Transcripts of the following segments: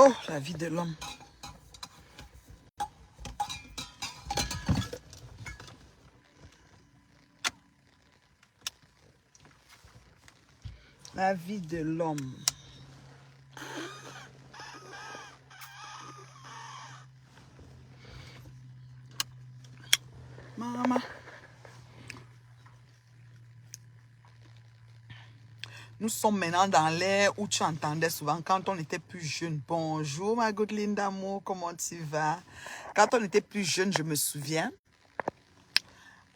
Oh, la vie de l'homme. La vie de l'homme. Maman. Nous sommes maintenant dans l'ère où tu entendais souvent quand on était plus jeune. Bonjour ma Godeline d'amour, comment tu vas? Quand on était plus jeune, je me souviens,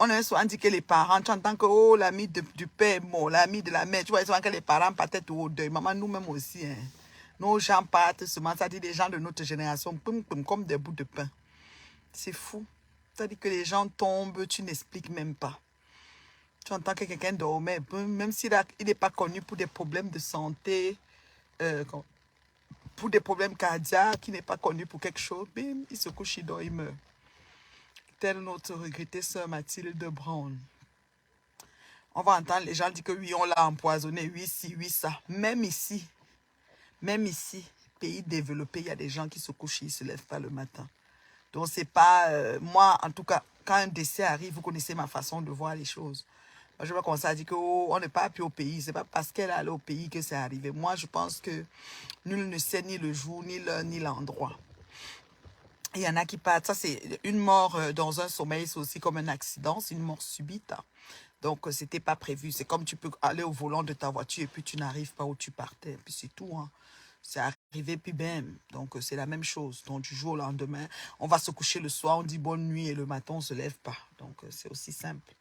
on avait souvent dit que les parents, tu entends que oh, l'ami du père est mort, l'ami de la mère, tu vois souvent que les parents partaient au deuil. Maman, nous-mêmes aussi, hein. Nos gens partent seulement, ça dit des gens de notre génération, poum, poum, comme des bouts de pain. C'est fou. Ça dit que les gens tombent, tu n'expliques même pas. Tu entends que quelqu'un dormait, même s'il n'est pas connu pour des problèmes de santé, pour des problèmes cardiaques, qui n'est pas connu pour quelque chose, bim, il se couche, il dort, il meurt. Telle notre regrettée sœur Mathilde Brown. On va entendre les gens dire que oui, on l'a empoisonné, oui, si, oui, ça. Même ici, pays développé, il y a des gens qui se couchent, ils ne se lèvent pas le matin. Donc, c'est pas... moi, en tout cas, quand un décès arrive, vous connaissez ma façon de voir les choses. Moi, je vais commencer à dire qu'on n'est pas appuyé au pays. Ce n'est pas parce qu'elle est allée au pays que c'est arrivé. Moi, je pense que nul ne sait ni le jour, ni l'heure, ni l'endroit. Il y en a qui partent. Ça, c'est une mort dans un sommeil, c'est aussi comme un accident. C'est une mort subite. Donc, ce n'était pas prévu. C'est comme tu peux aller au volant de ta voiture et puis tu n'arrives pas où tu partais. Puis c'est tout. Hein. C'est arrivé, puis bam. Donc, c'est la même chose. Donc, du jour au lendemain, on va se coucher le soir, on dit bonne nuit et le matin, on ne se lève pas. Donc, c'est aussi simple.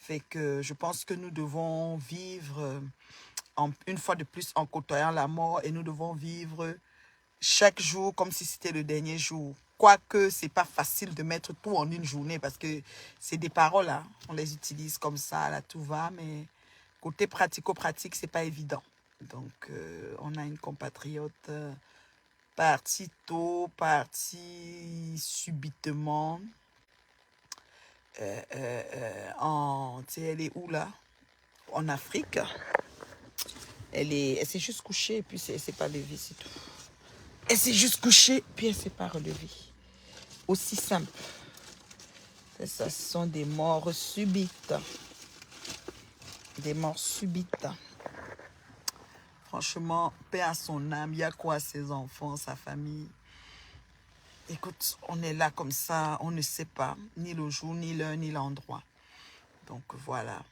Fait que je pense que nous devons vivre une fois de plus en côtoyant la mort et nous devons vivre chaque jour comme si c'était le dernier jour. Quoique, ce n'est pas facile de mettre tout en une journée parce que c'est des paroles, hein. On les utilise comme ça, là, tout va, mais côté pratico-pratique, ce n'est pas évident. Donc, on a une compatriote partie tôt, partie subitement. Elle est où là? En Afrique. Elle s'est juste couchée et puis elle s'est pas levée, c'est tout. Elle s'est juste couchée puis elle s'est pas relevée. Aussi simple. Ça, ce sont des morts subites. Des morts subites. Franchement, paix à son âme. Il y a quoi à ses enfants, sa famille? Écoute, on est là comme ça, on ne sait pas ni le jour, ni l'heure, ni l'endroit. Donc voilà.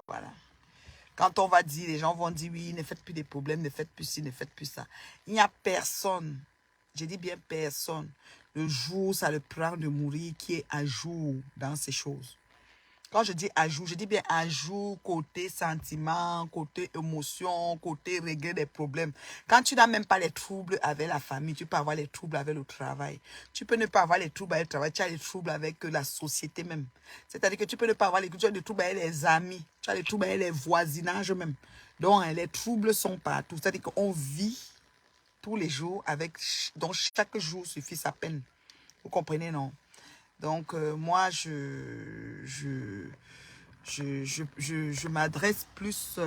Voilà. Quand on va dire, les gens vont dire oui, ne faites plus des problèmes, ne faites plus ci, ne faites plus ça. Il n'y a personne, je dis bien personne, le jour où ça le prend de mourir qui est à jour dans ces choses. Quand je dis à jour, je dis bien à jour côté sentiment, côté émotion, côté régler des problèmes. Quand tu n'as même pas les troubles avec la famille, tu peux avoir les troubles avec le travail. Tu peux ne pas avoir les troubles avec le travail, tu as les troubles avec la société même. C'est-à-dire que tu peux ne pas avoir les troubles avec les amis, tu as les troubles avec les voisinages même. Donc, les troubles sont partout. C'est-à-dire qu'on vit tous les jours avec, donc chaque jour suffit sa peine. Vous comprenez, non? Donc, moi, je m'adresse plus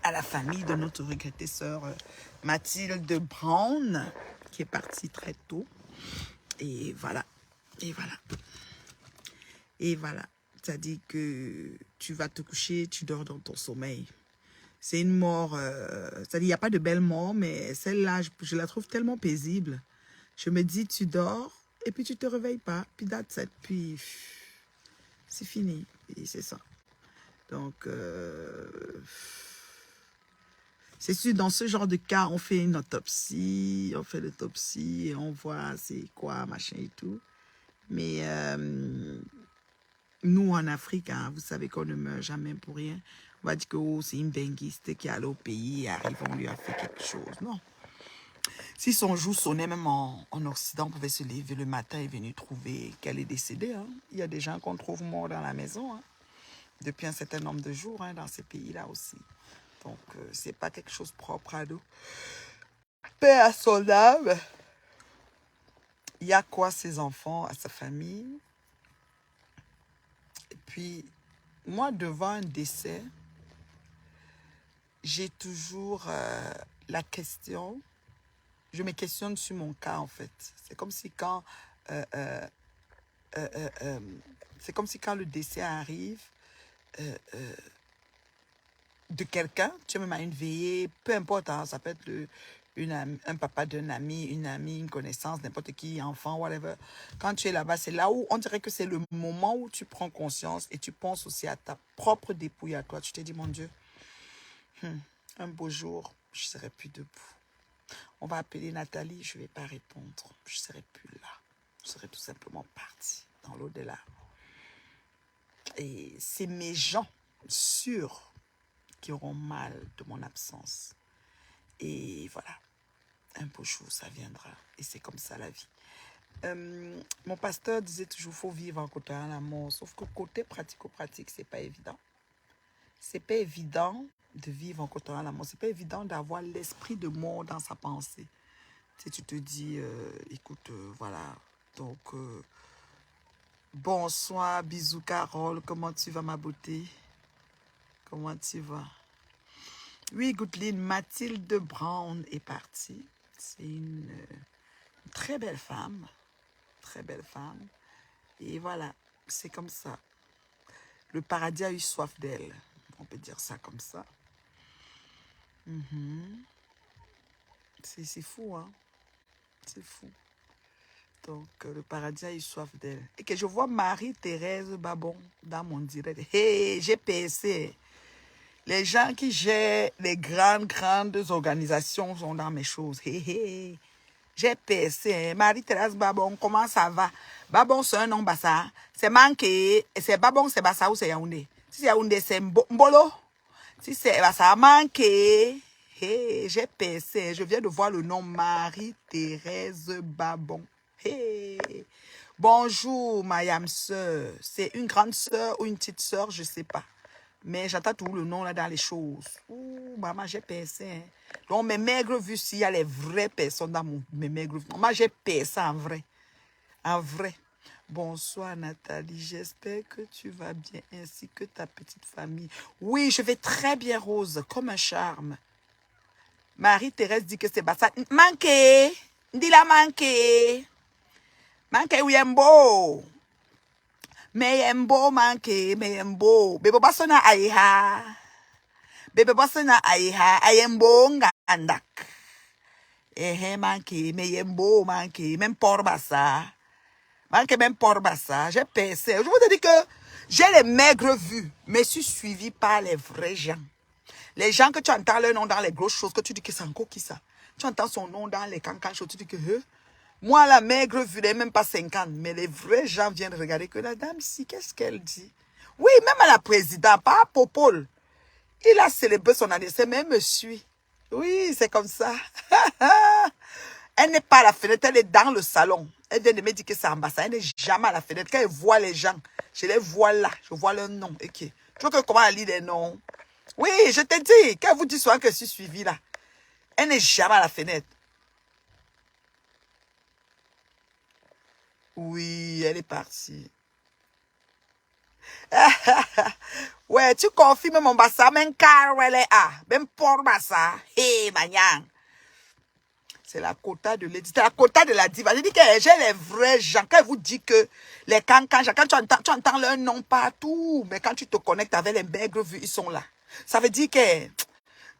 à la famille de notre regrettée sœur Mathilde Brown, qui est partie très tôt. Et voilà. Et voilà. Et voilà. C'est-à-dire que tu vas te coucher, tu dors dans ton sommeil. C'est une mort, c'est-à-dire il n'y a pas de belle mort, mais celle-là, je la trouve tellement paisible. Je me dis, tu dors, et puis tu te réveilles pas, puis that's it, puis c'est fini, et c'est ça. Donc, c'est sûr, dans ce genre de cas, on fait une autopsie, on fait l'autopsie, et on voit c'est quoi, machin et tout. Mais nous, en Afrique, hein, vous savez qu'on ne meurt jamais pour rien. On va dire que oh, c'est une benguiste qui est allée au pays et arrive, on lui a fait quelque chose. Non. Si son jour sonnait, même en Occident, on pouvait se lever le matin et venir trouver qu'elle est décédée. Hein. Il y a des gens qu'on trouve morts dans la maison hein, depuis un certain nombre de jours hein, dans ces pays-là aussi. Donc, c'est pas quelque chose propre à nous. Paix à son âme. Il y a quoi à ses enfants, à sa famille. Et puis, moi, devant un décès, j'ai toujours la question, je me questionne sur mon cas, en fait. C'est comme si quand... c'est comme si quand le décès arrive de quelqu'un, tu es même à une veillée, peu importe, hein, ça peut être un papa d'un ami, une amie, une connaissance, n'importe qui, enfant, whatever. Quand tu es là-bas, c'est là où on dirait que c'est le moment où tu prends conscience et tu penses aussi à ta propre dépouille à toi. Tu te dis, mon Dieu, un beau jour, je ne serai plus debout. On va appeler Nathalie, je ne vais pas répondre. Je ne serai plus là. Je serai tout simplement partie dans l'au-delà. Et c'est mes gens sûrs qui auront mal de mon absence. Et voilà, un beau jour, ça viendra. Et c'est comme ça la vie. Mon pasteur disait toujours, il faut vivre en côtoyant la mort. Sauf que côté pratico-pratique, c'est pas évident. C'est pas évident de vivre en côtoyant la mort. C'est pas évident d'avoir l'esprit de mort dans sa pensée. Tu sais, tu te dis, écoute, voilà, donc... bonsoir, bisous Carole, comment tu vas ma beauté? Comment tu vas? Oui, Gouteline, Mathilde Brown est partie. C'est une très belle femme. Très belle femme. Et voilà, c'est comme ça. Le paradis a eu soif d'elle. On peut dire ça comme ça. C'est fou, hein? C'est fou. Donc, le paradis a eu soif d'elle. Et que je vois Marie-Thérèse Babon dans mon direct. Hey, j'ai PSC. Les gens qui gèrent les grandes organisations sont dans mes choses. Hey, hey. J'ai PSC. Marie-Thérèse Babon, comment ça va? Babon, c'est un nom bassa. C'est manqué. C'est Babon, c'est bassa ou c'est Yaoundé? Si c'est Yaoundé, c'est Mbolo. Si c'est bassa, manqué. Hey, j'ai PSC. Je viens de voir le nom Marie-Thérèse Babon. Hey. Bonjour, ma yam sœur. C'est une grande sœur ou une petite sœur, je ne sais pas. Mais j'attends toujours le nom là dans les choses. Ouh, maman, j'ai percé. Hein. Donc, mes maigres vues, s'il y a les vraies personnes dans mes maigres vues. Moi, j'ai percé en vrai. En vrai. Bonsoir, Nathalie. J'espère que tu vas bien, ainsi que ta petite famille. Oui, je vais très bien, Rose, comme un charme. Marie-Thérèse dit que c'est bas ça. Manqué. Dis-la manqué. Manqué, oui, un beau. Meyembo manke, meyembo. Bebo basona aiha. Bebe basona aiha. Ayembo ngandak. Manke, meyembo manke. Même por bassa. Manke même por bassa. J'ai pensé. Je vous ai dit que j'ai les maigres vues, mais je suis suivi par les vrais gens. Les gens que tu entends leur nom dans les grosses choses, que tu dis que c'est encore qui ça. Tu entends son nom dans les cancans choses, tu dis que moi, la maigre vue, elle n'est même pas 50, mais les vrais gens viennent regarder que la dame, si, qu'est-ce qu'elle dit? Oui, même à la présidente, pas à Popol. Il a célébré son anniversaire, mais elle me suit. Oui, c'est comme ça. Elle n'est pas à la fenêtre, elle est dans le salon. Elle vient de me dire que c'est ambassade, elle n'est jamais à la fenêtre. Quand elle voit les gens, je les vois là, je vois leur nom. Ok. Tu veux que comment elle lit les noms? Oui, je te dis, quand vous dites souvent que je suis suivi là, elle n'est jamais à la fenêtre. Oui, elle est partie. Ouais, tu confirmes mon bassa, même car elle est à, même pour bassa. Hey, maniang. C'est la quota de l'édite, la quota de la diva. Je dis que j'ai les vrais gens. Quand ils vous disent que les cancans, quand tu entends leur nom partout, mais quand tu te connectes avec les maigres vues, ils sont là. Ça veut dire que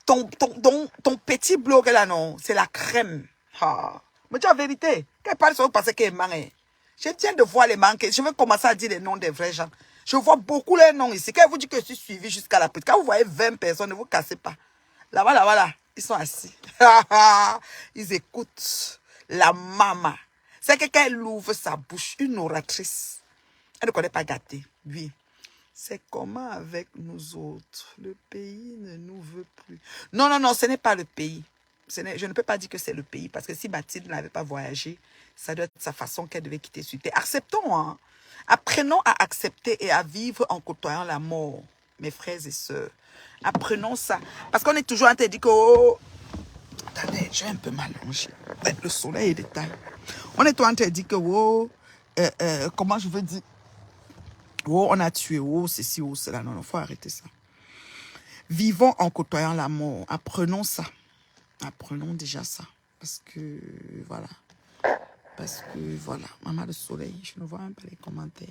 ton petit blog là, non, c'est la crème. Ah. Mais tu as la vérité. Qu'elle parle sur parce qu'elle est manque. Je viens de voir les manques. Je vais commencer à dire les noms des vrais gens. Je vois beaucoup les noms ici. Quand elle vous dit que je suis suivi jusqu'à la petite, quand vous voyez 20 personnes, ne vous cassez pas. Là, voilà. Ils sont assis. Ils écoutent la maman. C'est que quand elle ouvre sa bouche, une oratrice. Elle ne connaît pas gâter. Oui. C'est comment avec nous autres? Le pays ne nous veut plus. Non, ce n'est pas le pays. Je ne peux pas dire que c'est le pays. Parce que si Mathilde n'avait pas voyagé, ça doit être sa façon qu'elle devait quitter sur terre. Acceptons, hein. Apprenons à accepter et à vivre en côtoyant la mort, mes frères et sœurs. Apprenons ça. Parce qu'on est toujours en train de dire que... Oh, attendez, j'ai un peu mal allongé. Le soleil est détail. On est toujours en train de dire que... Oh, comment je veux dire... Oh, on a tué, oh, ceci, oh, cela. Non, il faut arrêter ça. Vivons en côtoyant la mort. Apprenons ça. Apprenons déjà ça. Parce que, voilà. Parce que, voilà, maman de soleil, je ne vois même pas les commentaires.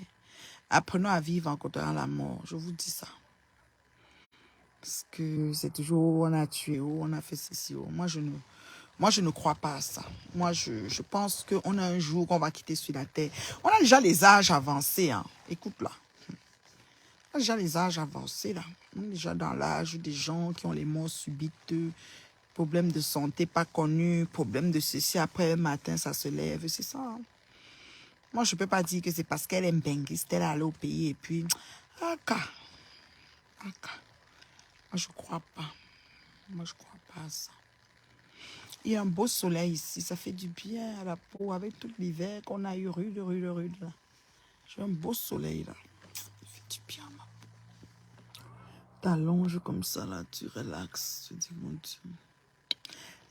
Apprenons à vivre en côtoyant la mort, je vous dis ça. Parce que c'est toujours, on a tué, on a fait ceci. Moi, je ne crois pas à ça. Moi, je pense qu'on a un jour qu'on va quitter sur la terre. On a déjà les âges avancés. Hein. Écoute là. On a déjà les âges avancés là. On est déjà dans l'âge des gens qui ont les morts subites, problèmes de santé pas connus, problèmes de ceci. Après un matin, ça se lève. C'est ça. Hein. Moi, je ne peux pas dire que c'est parce qu'elle est benguiste, elle est allée au pays et puis... Aka. Aka. Moi, je ne crois pas. Moi, je ne crois pas à ça. Il y a un beau soleil ici, ça fait du bien à la peau avec tout l'hiver qu'on a eu rude là. J'ai un beau soleil là, ça fait du bien à ma peau. T'allonges comme ça là, tu relaxes, tu dis mon Dieu.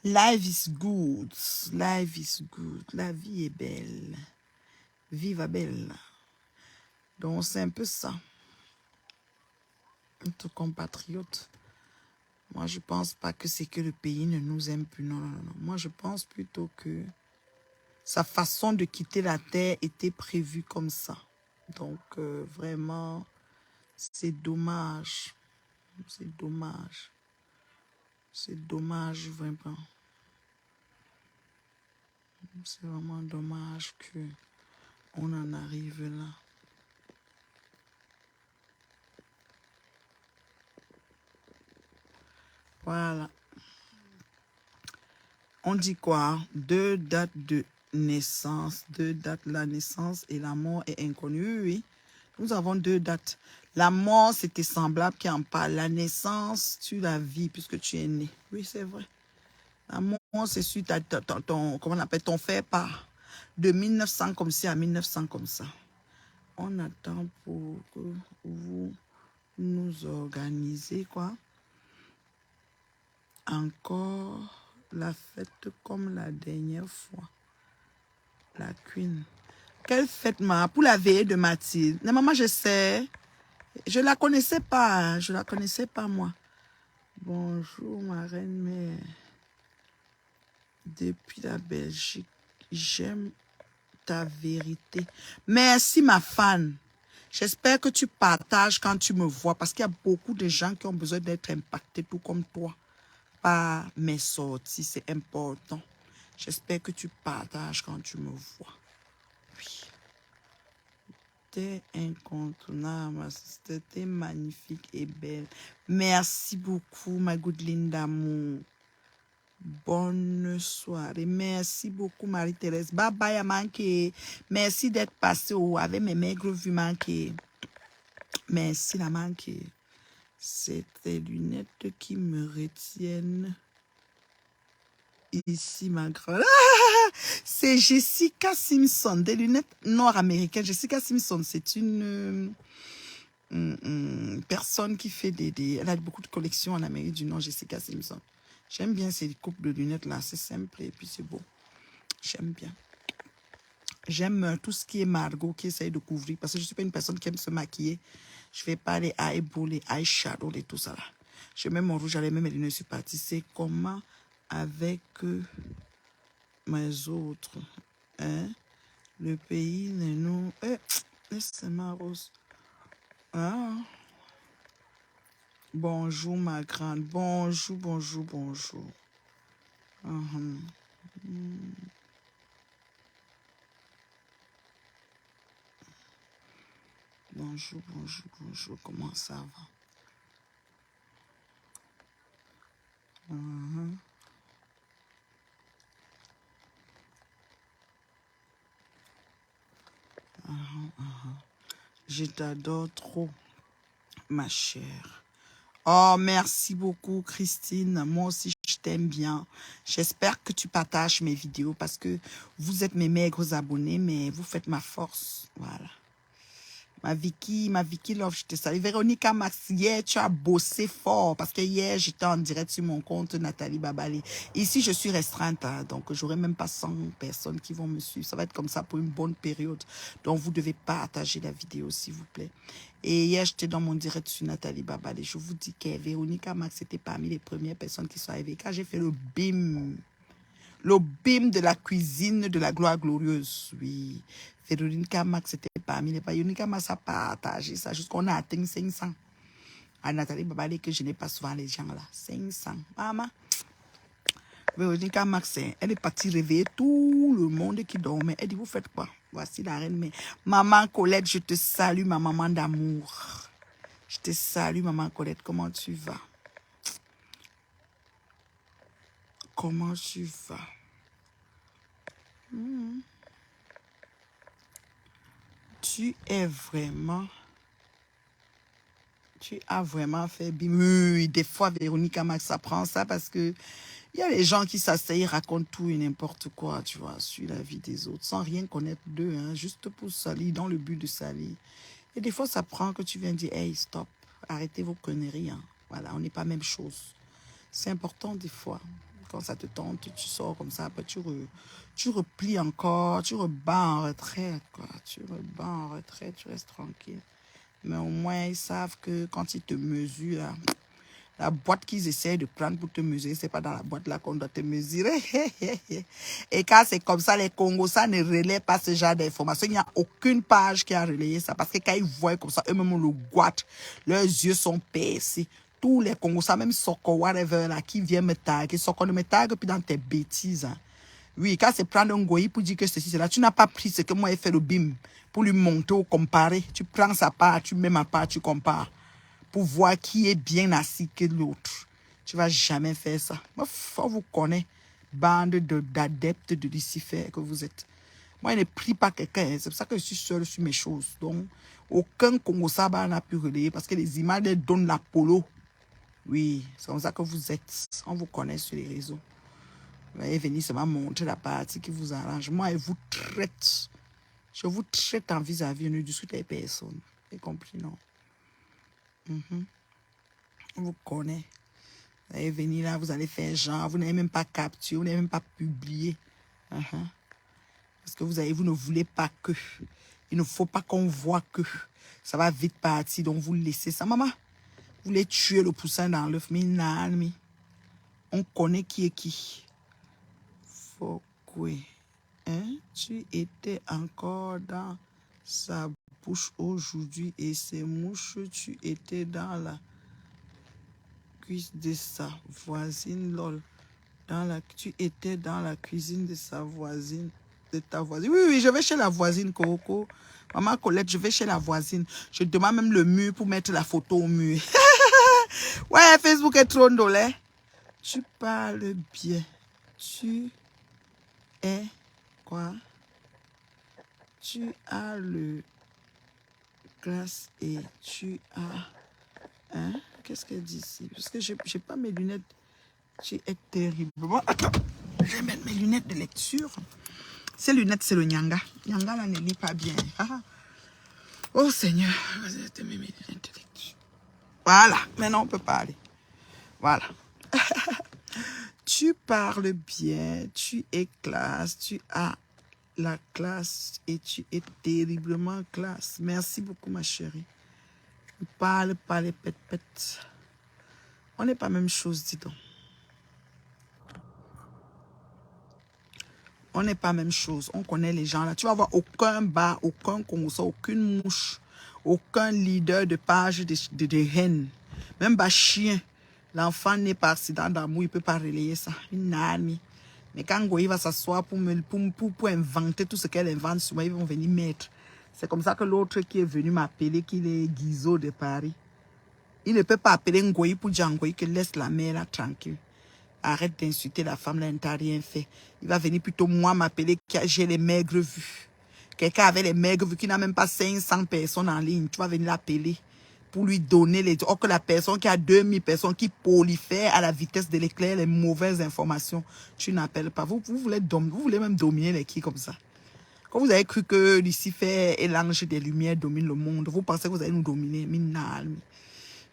Life is good, life is good, la vie est belle, vive belle. Donc c'est un peu ça, notre compatriote. Moi je pense pas que c'est que le pays ne nous aime plus, non, non, non. Moi je pense plutôt que sa façon de quitter la terre était prévue comme ça. Donc, vraiment, c'est dommage. C'est dommage. C'est dommage, vraiment. C'est vraiment dommage que on en arrive là. Voilà. On dit quoi? 2 dates de naissance. 2 dates, la naissance et la mort est inconnue. Oui, nous avons 2 dates. La mort, c'était semblable qui en parle. La naissance, tu la vis puisque tu es né. Oui, c'est vrai. La mort, c'est suite à ton, comment on appelle, ton fait part. De 1900 comme ci à 1900 comme ça. On attend pour que vous nous organisez, quoi. Encore la fête comme la dernière fois. La Queen. Quelle fête, ma? Pour la veillée de Mathilde. Non, maman, je sais. Je la connaissais pas. Je la connaissais pas, moi. Bonjour, ma reine mère. Depuis la Belgique, j'aime ta vérité. Merci, ma fan. J'espère que tu partages quand tu me vois parce qu'il y a beaucoup de gens qui ont besoin d'être impactés, tout comme toi, par mes sorties. C'est important. J'espère que tu partages quand tu me vois. Oui. T'es incontournable, t'es magnifique et belle. Merci beaucoup, ma good Linda d'amour. Bonne soirée. Merci beaucoup, Marie-Thérèse. Bye bye, à manqué. Merci d'être passé avec mes maigres vues manquées. Merci, la manqué. C'est tes lunettes qui me retiennent. Ici, ma grande. Ah, c'est Jessica Simpson, des lunettes nord-américaines. Jessica Simpson, c'est une personne qui fait elle a beaucoup de collections en Amérique du Nord, Jessica Simpson. J'aime bien ces coupes de lunettes là, c'est simple et puis c'est beau. J'aime bien. J'aime tout ce qui est Margot qui essaye de couvrir parce que je ne suis pas une personne qui aime se maquiller. Je ne fais pas les eyebrows, les eyeshadows et tout ça là. Je mets mon rouge à lèvres, mes lunettes, je suis partie. C'est comment avec mes autres. Hein? Le pays ne nous... c'est ma rose. Ah. Bonjour ma grande. Bonjour, bonjour, bonjour. Bonjour, bonjour, bonjour. Comment ça va? Je t'adore trop, ma chère. Oh, merci beaucoup, Christine. Moi aussi, je t'aime bien. J'espère que tu partages mes vidéos parce que vous êtes mes maigres abonnés, mais vous faites ma force. Voilà. Ma Vicky Love, je te salue. Véronica Max, hier, tu as bossé fort parce que hier, j'étais en direct sur mon compte Nathalie Babali. Ici, je suis restreinte, hein, donc j'aurai même pas 100 personnes qui vont me suivre. Ça va être comme ça pour une bonne période. Donc, vous devez partager la vidéo, s'il vous plaît. Et hier, j'étais dans mon direct sur Nathalie Babali. Je vous dis que Véronica Max était parmi les premières personnes qui sont arrivées. Quand j'ai fait le bim, Le bim de la cuisine de la gloire glorieuse. Oui. Véronica Max était parmi les pas. Véronica Max a partagé ça jusqu'on a atteint 500. À Nathalie Babale que je n'ai pas souvent les gens là. 500. Maman. Véronica Max, elle est partie réveiller tout le monde qui dormait. Elle dit, vous faites quoi? Voici la reine. Mais maman Colette, je te salue, ma maman d'amour. Je te salue, maman Colette. Comment tu vas? Comment tu vas? Tu es vraiment... Tu as vraiment fait bien. Oui, des fois, Véronica Max, ça prend ça parce que il y a les gens qui s'asseyent, racontent tout et n'importe quoi, tu vois, sur la vie des autres, sans rien connaître d'eux, hein, juste pour salir, dans le but de salir. Et des fois, ça prend que tu viens dire, hey, stop, arrêtez vos conneries, hein. Voilà, on n'est pas même chose. C'est important des fois. Quand ça te tente, tu sors comme ça, après tu replies encore, tu rebats en retrait, quoi. Tu rebats en retrait, tu restes tranquille. Mais au moins, ils savent que quand ils te mesurent, là, la boîte qu'ils essayent de prendre pour te mesurer, c'est pas dans la boîte là qu'on doit te mesurer. Et quand c'est comme ça, les Congos, ça ne relaie pas ce genre d'informations. Il n'y a aucune page qui a relayé ça. Parce que quand ils voient comme ça, eux-mêmes le boîte, leurs yeux sont percés. Tous les Congos, ça même Soko, whatever, là, qui vient me taguer. Soko ne me tague plus dans tes bêtises. Hein. Oui, quand c'est prendre un goyi pour dire que ceci, c'est là, tu n'as pas pris ce que moi j'ai fait le bim pour lui monter ou comparer. Tu prends sa part, tu mets ma part, tu compares. Pour voir qui est bien assis que l'autre. Tu vas jamais faire ça. Moi, on vous connaît, bande d'adeptes de Lucifer que vous êtes. Moi, je ne prie pas quelqu'un. C'est pour ça que je suis seul sur mes choses. Donc, aucun Congo Saba n'a pu relayer parce que les images donnent l'Apollo. Oui, c'est comme ça que vous êtes. On vous connaît sur les réseaux. Vous allez venir seulement montrer la partie qui vous arrange. Moi, je vous traite. Je vous traite en vis-à-vis. Je ne discute avec personne. Vous avez compris, non? On vous connaît. Vous allez venir là, vous allez faire genre. Vous n'avez même pas capturé, vous n'avez même pas publié. Parce que vous ne voulez pas que. Il ne faut pas qu'on voit que. Ça va vite partir, donc vous laissez ça. Maman, vous voulez tuer le poussin dans l'œuf. Mais non, on connaît qui est qui. Faut quoi? Hein? Tu étais encore dans sa bouche aujourd'hui et ces mouches, tu étais dans la cuisse de sa voisine, lol. Tu étais dans la cuisine de sa voisine, de ta voisine. Oui, oui, je vais chez la voisine, Coco. Maman Colette, je vais chez la voisine. Je demande même le mur pour mettre la photo au mur. Ouais, Facebook est trop ndolé. Tu parles bien. Tu es quoi? Tu as le glace et tu as... Hein? Qu'est-ce qu'elle dit ici? Parce que je n'ai pas mes lunettes. Tu es terriblement... Attends, je vais mettre mes lunettes de lecture. Ces lunettes, c'est le Nyanga. Nyanga, là, ne lit pas bien. Ah. Oh, Seigneur. Mes lunettes de lecture. Voilà. Maintenant, on peut parler. Voilà. Tu parles bien. Tu es classe. Tu as la classe et tu es terriblement classe. Merci beaucoup, ma chérie. Ne parle pas les pètes-pètes. On n'est pas la même chose, dis donc. On n'est pas la même chose. On connaît les gens là. Tu vas voir aucun bar, aucun Congolais, aucune mouche, aucun leader de page de haine. Même pas chien. L'enfant né par accident d'amour, il ne peut pas relayer ça. Une arme. Mais quand Goyi va s'asseoir pour inventer tout ce qu'elle invente sur moi, ils vont venir mettre. C'est comme ça que l'autre qui est venu m'appeler, qu'il est Guizot de Paris. Il ne peut pas appeler Ngoyi pour dire Ngoyi que laisse la mère là tranquille. Arrête d'insulter la femme là, elle n'a rien fait. Il va venir plutôt moi m'appeler que j'ai les maigres vues. Quelqu'un avec les maigres vues qui n'a même pas 500 personnes en ligne. Tu vas venir l'appeler pour lui donner les... Or que la personne qui a 2000 personnes qui prolifèrent à la vitesse de l'éclair les mauvaises informations, tu n'appelles pas. Vous voulez même dominer les qui comme ça. Quand vous avez cru que Lucifer et l'ange des lumières dominent le monde, vous pensez que vous allez nous dominer.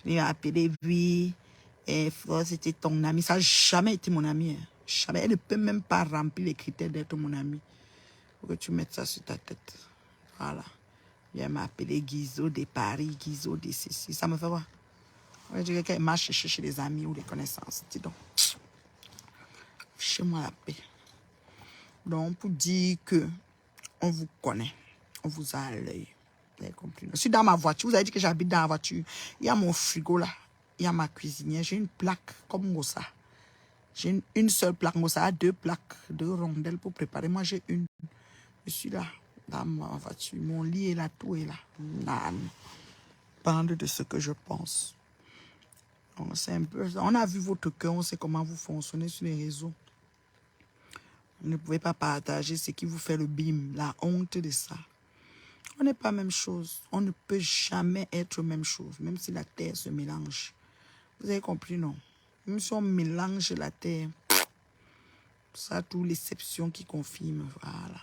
Il a appelé, oui, et c'était ton ami. Ça n'a jamais été mon ami. Hein. Jamais. Elle ne peut même pas remplir les critères d'être mon ami. Il faut que tu mettes ça sur ta tête. Voilà. Il m'a appelé Guizot de Paris, Guizot de ceci. Ça me fait voir. Je dirais qu'elle marche chez les amis ou les connaissances. Dis donc. Chez moi la paix. Donc, pour dire que on vous connaît, on vous a à l'œil. Vous avez compris? Je suis dans ma voiture. Vous avez dit que j'habite dans la voiture. Il y a mon frigo là. Il y a ma cuisinière. J'ai une plaque comme Mossa. J'ai une seule plaque. Mossa a 2 plaques, 2 rondelles pour préparer. Moi, j'ai une. Je suis là, dans ma voiture. Mon lit est là, tout est là. Nan. Parle de ce que je pense. Donc, c'est un peu... On a vu votre cœur, on sait comment vous fonctionnez sur les réseaux. Vous ne pouvez pas partager ce qui vous fait le bim, la honte de ça. On n'est pas la même chose. On ne peut jamais être même chose, même si la terre se mélange. Vous avez compris, non? Même si on mélange la terre, ça a toute l'exception qui confirme. Voilà.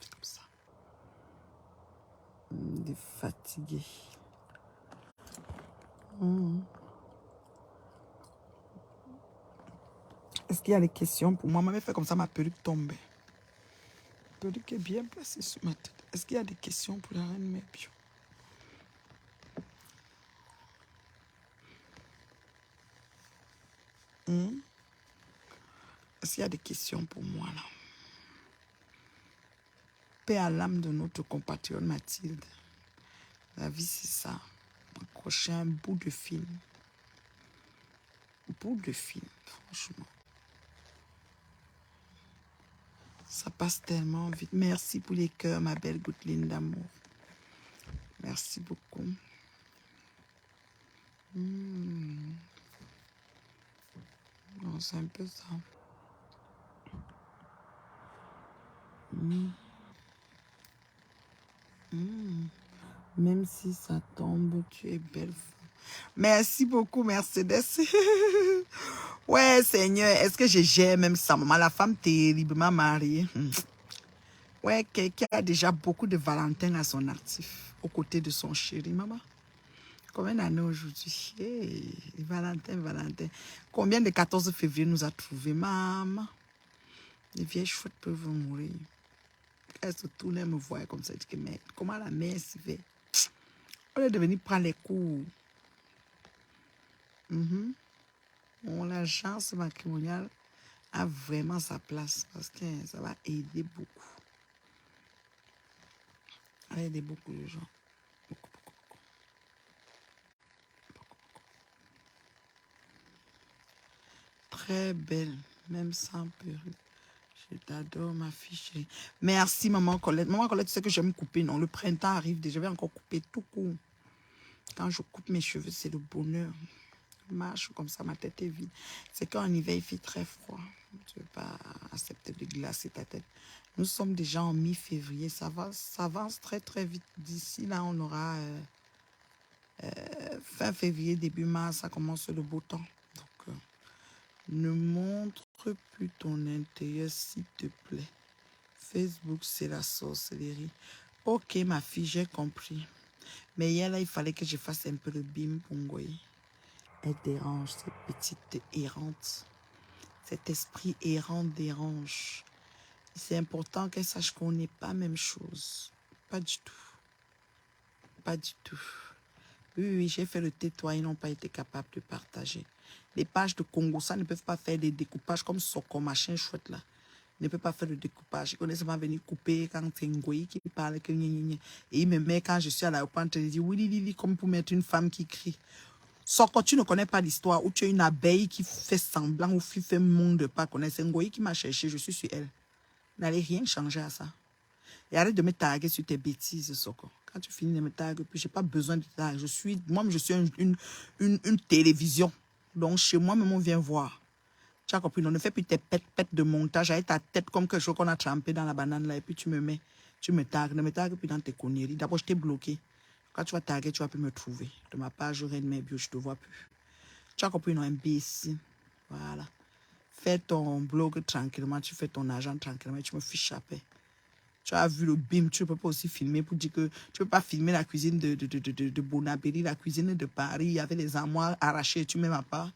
C'est comme ça. Il est fatigué. Est-ce qu'il y a des questions pour moi? Maman fait comme ça, ma perruque tombe. La perruque est bien placée sur ma tête. Est-ce qu'il y a des questions pour la reine Mébio? Est-ce qu'il y a des questions pour moi là? Paix à l'âme de notre compatriote Mathilde. La vie, c'est ça. Accrocher un bout de film. Un bout de film, franchement. Ça passe tellement vite. Merci pour les cœurs, ma belle goutteline d'amour. Merci beaucoup. Non, c'est un peu ça. Même si ça tombe, tu es belle. Merci beaucoup, Mercedes. Ouais, Seigneur, est-ce que je gère même ça, maman? La femme terriblement mariée. Ouais, quelqu'un a déjà beaucoup de Valentin à son actif, aux côtés de son chéri, maman. Combien d'années aujourd'hui? Hey, Valentin, Valentin. Combien de 14 février nous a trouvé, maman? Les vieilles chouettes peuvent mourir. Elle se tourne, elle me voit comme ça. Elle dit que, mais comment la mère s'y fait? On est devenu prendre les cours. Bon, l'agence matrimoniale a vraiment sa place parce que ça va aider beaucoup. Ça va aider beaucoup de gens. Beaucoup, beaucoup, beaucoup. Très belle, même sans perruque. Je t'adore, ma fille chérie. Merci, maman Colette. Maman Colette, tu sais que j'aime couper, non? Le printemps arrive déjà, je vais encore couper tout court. Quand je coupe mes cheveux, c'est le bonheur. Je marche comme ça, ma tête est vide. C'est qu'en hiver, il fait très froid. Tu ne veux pas accepter de glacer ta tête. Nous sommes déjà en mi-février. Ça avance très, très vite. D'ici là, on aura fin février, début mars, ça commence le beau temps. Donc, ne montre plus ton intérieur, s'il te plaît. Facebook, c'est la sorcellerie. Ok, ma fille, j'ai compris. Mais hier, là, il fallait que je fasse un peu de bim pour Ngoye. Elle dérange, cette petite errante. Cet esprit errant dérange. C'est important qu'elle sache qu'on n'est pas la même chose. Pas du tout. Pas du tout. Oui, j'ai fait le tais-toi, ils n'ont pas été capables de partager. Les pages de Congo, ça ne peuvent pas faire des découpages comme Soko, machin chouette là. Ils ne peuvent pas faire le découpage. Ils connaissent pas venir couper quand c'est Ngoyi qui parle. Et il me met quand je suis à l'aéroport, il dit oui, comme pour mettre une femme qui crie. Soko, tu ne connais pas l'histoire où tu as une abeille qui fait semblant ou qui fait monde de pas connaître. C'est Ngoyi qui m'a cherché, je suis sur elle. N'allez rien changer à ça. Et arrête de me taguer sur tes bêtises, Soko. Quand tu finis de me taguer, je n'ai pas besoin de tag. Moi, je suis une télévision. Donc, chez moi, même on vient voir. Tu as compris, on ne fait plus tes pètes de montage avec ta tête comme quelque chose qu'on a trempé dans la banane là. Et puis tu me tagues. Ne me tagues plus dans tes conneries. D'abord, je t'ai bloqué. Quand tu vas taguer, tu vas plus me trouver. De ma page, Reine Mébio, je ne te vois plus. Tu as compris, non, imbécile. Voilà. Fais ton blog tranquillement, tu fais ton argent tranquillement, tu me fiches chaper. Tu as vu le bim, tu ne peux pas aussi filmer pour dire que tu ne peux pas filmer la cuisine de Bonabéry, la cuisine de Paris, avec les armoires arrachées, tu ne m'aimes pas.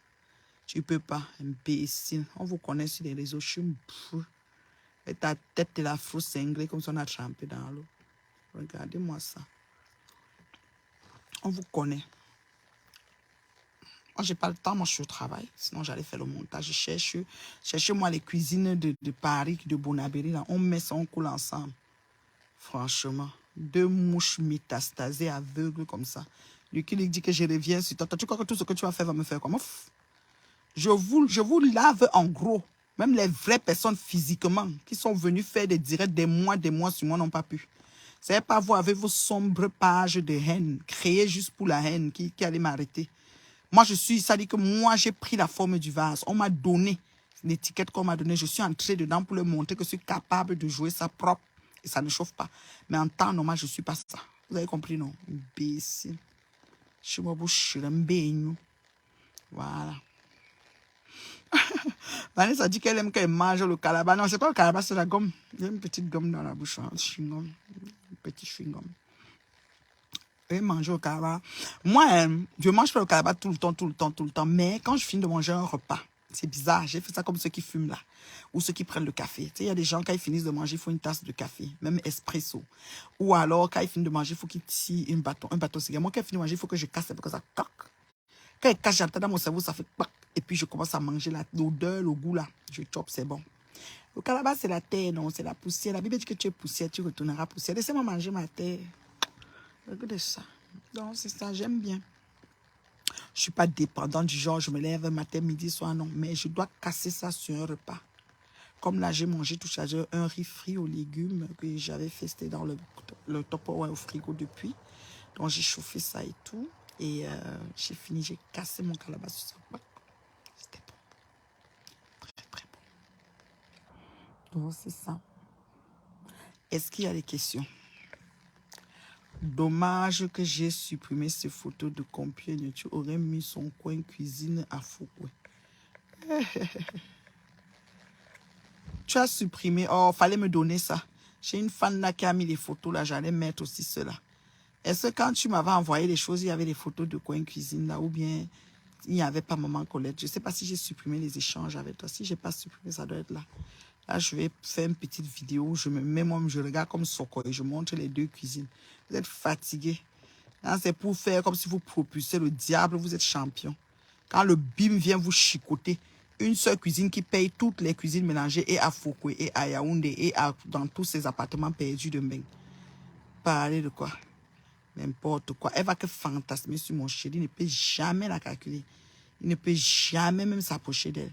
Tu ne peux pas, imbécile. On vous connaît sur les réseaux, je suis fou. Et ta tête est la fausse cinglée comme si on a trempé dans l'eau. Regardez-moi ça. On vous connaît. Moi, j'ai pas le temps, moi, je suis au travail. Sinon, j'allais faire le montage. Cherchez-moi les cuisines de Paris, de Bonabéry, là. On met ça, on coule ensemble. Franchement. 2 mouches métastasées, aveugles comme ça. Lui qui lui dit que je reviens sur toi. Toi, tu crois que tout ce que tu vas faire va me faire comment? Je vous lave en gros. Même les vraies personnes physiquement qui sont venues faire des directs des mois sur moi n'ont pas pu. C'est pas vous avec vos sombres pages de haine, créées juste pour la haine qui allait m'arrêter. Moi, ça dit que moi, j'ai pris la forme du vase. On m'a donné l'étiquette qu'on m'a donnée. Je suis entré dedans pour leur montrer que je suis capable de jouer ça propre. Et ça ne chauffe pas. Mais en temps normal, je ne suis pas ça. Vous avez compris, non? Imbécile. Je suis un voilà. Vanessa dit qu'elle aime qu'elle mange le calabat. Non, c'est pas le calabat, c'est la gomme. Il y a une petite gomme dans la bouche. Hein. Chewing-gum. Petit chewing-gum. Elle mange au calabat. Moi, je mange pas le calabat tout le temps. Mais quand je finis de manger un repas, c'est bizarre. J'ai fait ça comme ceux qui fument là. Ou ceux qui prennent le café. Tu sais, il y a des gens, quand ils finissent de manger, il faut une tasse de café. Même espresso. Ou alors, quand ils finissent de manger, il faut qu'ils tirent un bâton cigare. Moi, quand ils finissent de manger, il faut que je casse parce que ça coque. Quand il cache, j'entends dans mon cerveau, ça fait pac. Et puis, je commence à manger l'odeur, le goût là. Je chope, c'est bon. Le calabat, c'est la terre, non, c'est la poussière. La Bible dit que tu es poussière, tu retourneras poussière. Laissez-moi manger ma terre. Regardez ça. Donc, c'est ça, j'aime bien. Je ne suis pas dépendante du genre, je me lève matin, midi, soir, non. Mais je dois casser ça sur un repas. Comme là, j'ai mangé tout ça, j'ai un riz frit aux légumes que j'avais festé dans le Tupperware au frigo depuis. Donc, j'ai chauffé ça et tout. Et j'ai fini, j'ai cassé mon calebasse sur ce repas. C'était bon. Très, très bon. Donc, c'est ça. Est-ce qu'il y a des questions? Dommage que j'ai supprimé ces photos de Compiègne. Tu aurais mis son coin cuisine à Foucault. Tu as supprimé. Oh, fallait me donner ça. J'ai une fan là qui a mis les photos là. J'allais mettre aussi cela. Est-ce que quand tu m'avais envoyé les choses, il y avait les photos de coin cuisine là ou bien il n'y avait pas Maman Colette? Je ne sais pas si j'ai supprimé les échanges avec toi. Si je n'ai pas supprimé, ça doit être là. Là, je vais faire une petite vidéo où je me mets moi, je regarde comme Soko et je montre les 2 cuisines. Vous êtes fatigué. C'est pour faire comme si vous propulsez le diable, vous êtes champion. Quand le bim vient vous chicoter, une seule cuisine qui paye toutes les cuisines mélangées et à Foucault et à Yaoundé et dans tous ces appartements perdus de Mbeng. Parler de quoi? N'importe quoi. Elle va que fantasmer sur mon chéri. Il ne peut jamais la calculer. Il ne peut jamais même s'approcher d'elle.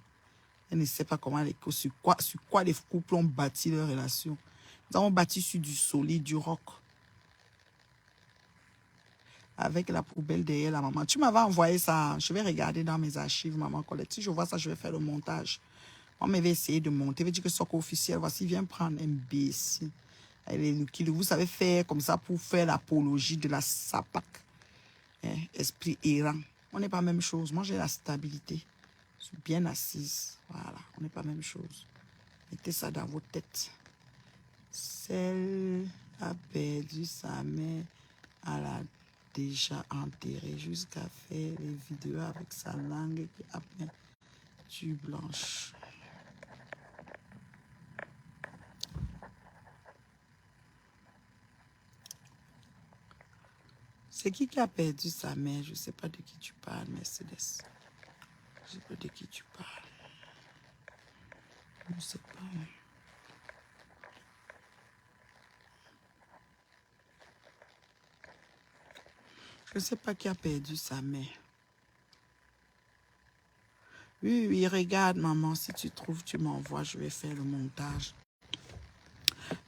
Elle ne sait pas comment sur quoi les couples ont bâti leur relation. Nous avons bâti sur du solide, du rock. Avec la poubelle derrière la maman. Tu m'avais envoyé ça. Je vais regarder dans mes archives, Maman Colette. Si je vois ça, je vais faire le montage. On m'avait essayé de monter. Il veut dire que c'est officiel. Voici, viens prendre un imbécile. Vous savez faire comme ça pour faire l'apologie de la SAPAC. Hein, esprit errant. On n'est pas la même chose. Moi, j'ai la stabilité. Je suis bien assise. Voilà, on n'est pas la même chose. Mettez ça dans vos têtes. Celle a perdu sa mère à la déjà enterré jusqu'à faire les vidéos avec sa langue qui a du blanche. C'est qui a perdu sa mère? Je ne sais pas de qui tu parles, Mercedes. Je ne sais pas de qui tu parles. Je ne sais pas. Je ne sais pas qui a perdu sa mère. Oui, oui, regarde, maman, si tu trouves, tu m'envoies, je vais faire le montage.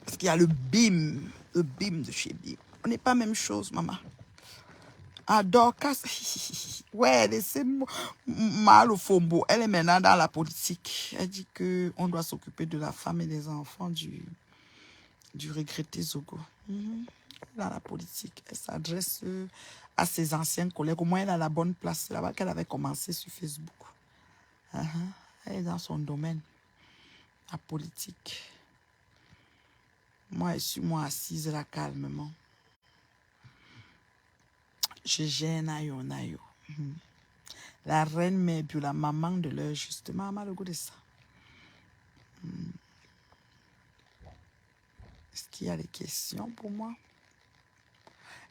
Parce qu'il y a le BIM de chez BIM. On n'est pas la même chose, maman. Ah, Dorcas, ouais, laissez-moi mal au fombo. Elle est maintenant dans la politique. Elle dit qu'on doit s'occuper de la femme et des enfants du regretté Zogo. Dans la politique, elle s'adresse à ses anciens collègues. Au moins, elle a la bonne place. C'est là-bas qu'elle avait commencé sur Facebook. Elle est dans son domaine, la politique. Moi, je suis assise là calmement. Je gêne nayo. La reine mère, puis la maman de l'heure, justement, elle a le goût de ça. Est-ce qu'il y a des questions pour moi?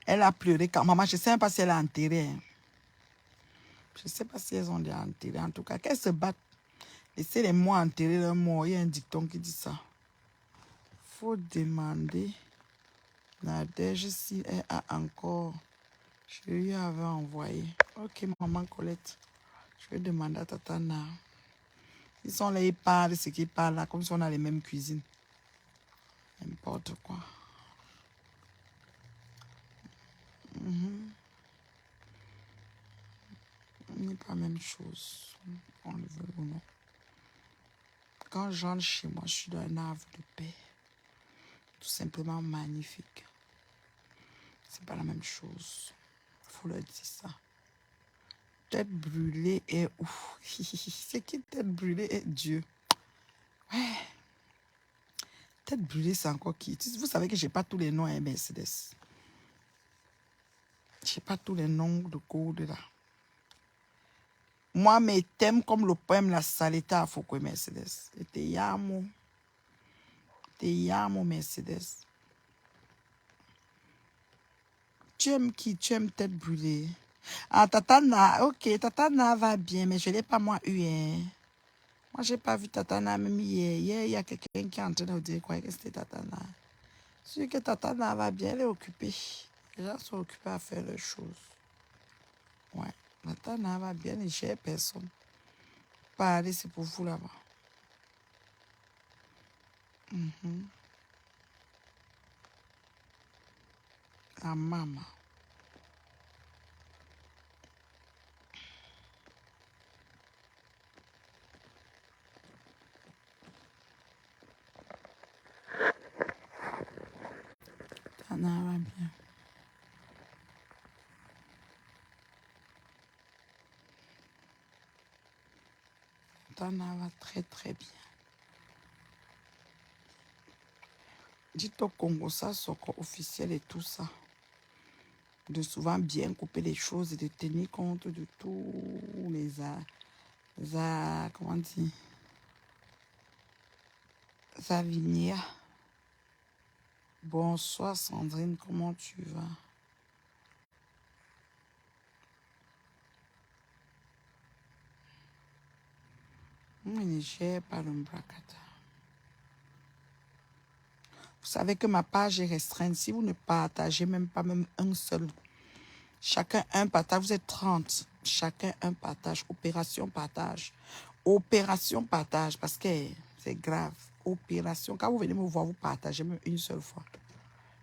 Elle a pleuré quand maman, je ne sais même pas si elle a enterré. Hein. Je ne sais pas si elles ont déjà enterré. En tout cas, qu'elles se battent. Laissez les mots enterrer leurs morts. Il y a un dicton qui dit ça. Faut demander Nadège si elle a encore. Je lui avais envoyé. Ok, maman Colette. Je vais demander à Tatana. Ils sont là, ils parlent de ce qu'ils parlent là, comme si on a les mêmes cuisines. N'importe quoi. Ce n'est pas la même chose. On le veut ou non. Quand j'entre chez moi, je suis dans un havre de paix. Tout simplement magnifique. C'est pas la même chose. Faut leur dire ça. Tête brûlée est ouf. C'est qui tête brûlée est Dieu. Ouais. Tête brûlée, c'est encore qui? Vous savez que j'ai pas tous les noms à Mercedes. J'ai pas tous les noms de code là. Moi, mes thèmes comme le poème La Saleta à Foucault Mercedes. Et te llamo Mercedes. Tu aimes qui? Tu aimes tête brûlée. Ah, Tatana, ok, Tatana va bien, mais je ne l'ai pas moi eu. Hein. Moi, je n'ai pas vu Tatana même hier. Hier, il y a quelqu'un qui est en train de dire quoi que c'était Tatana. C'est que Tatana va bien, elle est occupée. Les gens sont occupés à faire leurs choses. Ouais, Tatana va bien, il ne gère personne. Parler, c'est pour vous là-bas. La maman. Tatana va bien. Tatana va très très bien. Dites au Congo ça, Soko officiel et tout ça. De souvent bien couper les choses et de tenir compte de tous les comment dire, Zavinia. Bonsoir Sandrine, comment tu vas? Niger, pas le Mbrakata. Vous savez que ma page est restreinte. Si vous ne partagez même pas même un seul, chacun un partage, vous êtes 30. Chacun un partage. Opération partage. Opération partage, parce que c'est grave. Opération. Quand vous venez me voir, vous partagez même une seule fois.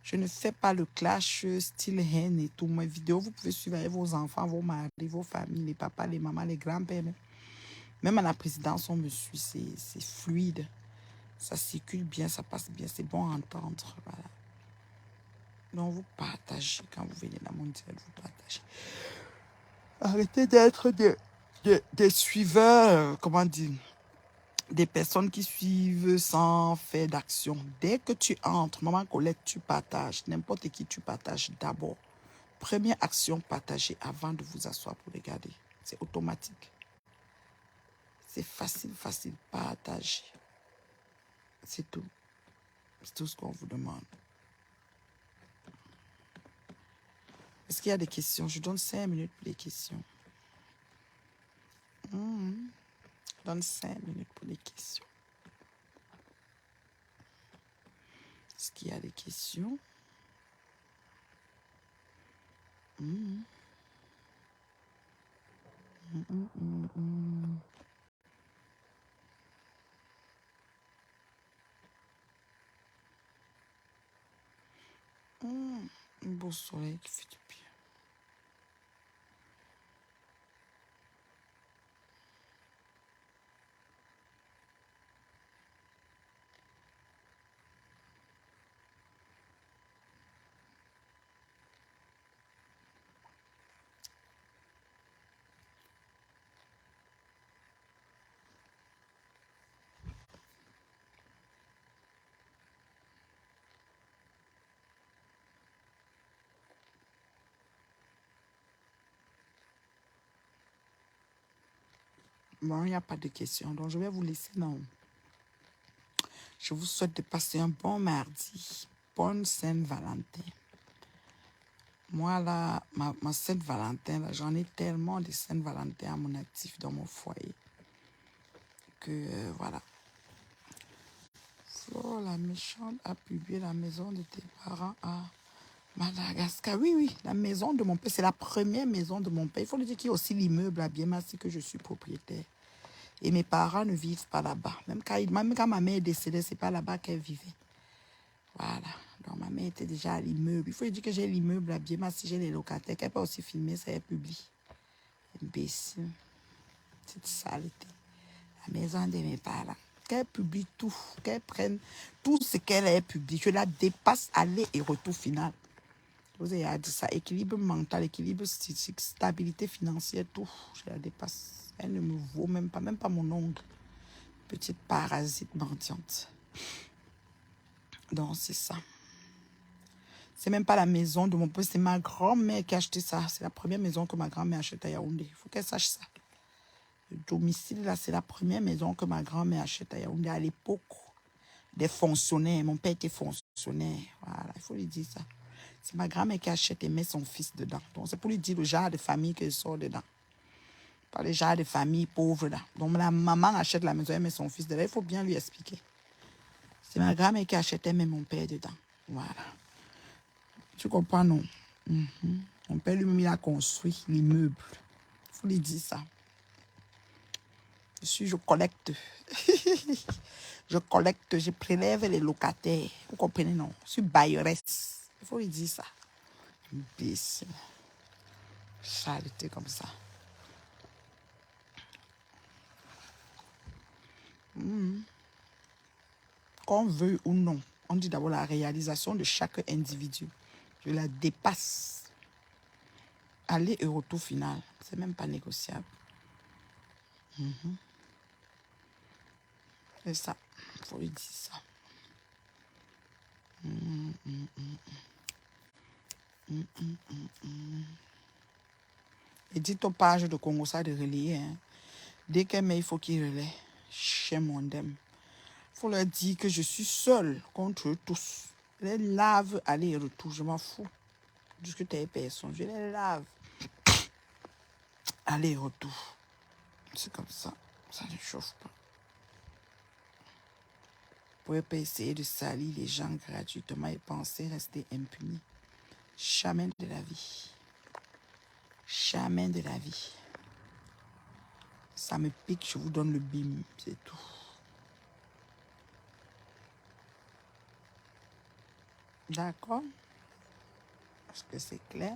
Je ne fais pas le clash style haine et tout. Mes vidéos, vous pouvez suivre avec vos enfants, vos maris, vos familles, les papas, les mamans, les grands-pères. Même à la présidence, on me suit. C'est fluide. Ça circule bien, ça passe bien. C'est bon à entendre. Voilà. Donc, vous partagez. Quand vous venez dans mon direct, vous partagez. Arrêtez d'être des suiveurs, comment dire, des personnes qui suivent sans faire d'action. Dès que tu entres, maman Colette, tu partages. N'importe qui, tu partages d'abord. Première action, partagez avant de vous asseoir pour regarder. C'est automatique. C'est facile, facile. Partager. C'est tout. C'est tout ce qu'on vous demande. Est-ce qu'il y a des questions? Je donne 5 minutes pour les questions. Je donne 5 minutes pour les questions. Est-ce qu'il y a des questions? Un beau soleil qui fait du bien. Bon, il n'y a pas de questions, donc je vais vous laisser. Non. Je vous souhaite de passer un bon mardi. Bonne Saint-Valentin. Moi, là, ma Saint-Valentin, là, j'en ai tellement de Saint-Valentin à mon actif dans mon foyer que, voilà. Flo, la méchante, a publié la maison de tes parents à Madagascar. Oui, oui, la maison de mon père, c'est la première maison de mon père. Il faut le dire qu'il y a aussi l'immeuble à Biémassi que je suis propriétaire. Et mes parents ne vivent pas là-bas. Même quand ma mère est décédée, c'est pas là-bas qu'elle vivait. Voilà. Donc, ma mère était déjà à l'immeuble. Il faut dire que j'ai l'immeuble à Biémassi, j'ai les locataires. Qu'elle peut aussi filmer, ça elle publie. Imbécile. Cette saleté. La maison de mes parents. Qu'elle publie tout. Qu'elle prenne tout ce qu'elle a publié. Je la dépasse aller et retour final. Je vous ai dit ça. Équilibre mental, équilibre psychique, stabilité financière, tout. Je la dépasse. Elle ne me vaut même pas mon ongle. Petite parasite mendiante. Donc, c'est ça. C'est même pas la maison de mon père, c'est ma grand-mère qui a acheté ça. C'est la première maison que ma grand-mère a achetée à Yaoundé. Il faut qu'elle sache ça. Le domicile, là, c'est la première maison que ma grand-mère achète à Yaoundé à l'époque des fonctionnaires. Mon père était fonctionnaire. Voilà, il faut lui dire ça. C'est ma grand-mère qui achète et met son fils dedans. Donc, c'est pour lui dire le genre de famille qu'elle sort dedans. Pas le genre de famille pauvre là. Donc, la maman achète la maison et met son fils dedans. Il faut bien lui expliquer. C'est ma grand-mère qui achetait même mon père dedans. Voilà. Tu comprends, non? Mon père lui-même, il a construit l'immeuble. Il faut lui dire ça. Je collecte. Je collecte, je prélève les locataires. Vous comprenez, non? Je suis bailleresse. Il faut lui dire ça. Imbécile. Charité comme ça. Qu'on veut ou non, on dit d'abord la réalisation de chaque individu. Je la dépasse. Aller et retour final. C'est même pas négociable. C'est ça. Il faut lui dire ça. Et dites aux pages de Congo ça de relayer. Hein. Dès qu'elle met, il faut qu'il relaie. Chez mon dème. Il faut leur dire que je suis seule contre eux tous. Je les lave, aller et retour. Je m'en fous. Discuter avec personne. Je les lave. Aller et retour. C'est comme ça. Ça ne chauffe pas. Vous ne pouvez pas essayer de salir les gens gratuitement et penser rester impuni. Jamais de la vie. Jamais de la vie. Ça me pique, je vous donne le bim. C'est tout. D'accord? Est-ce que c'est clair?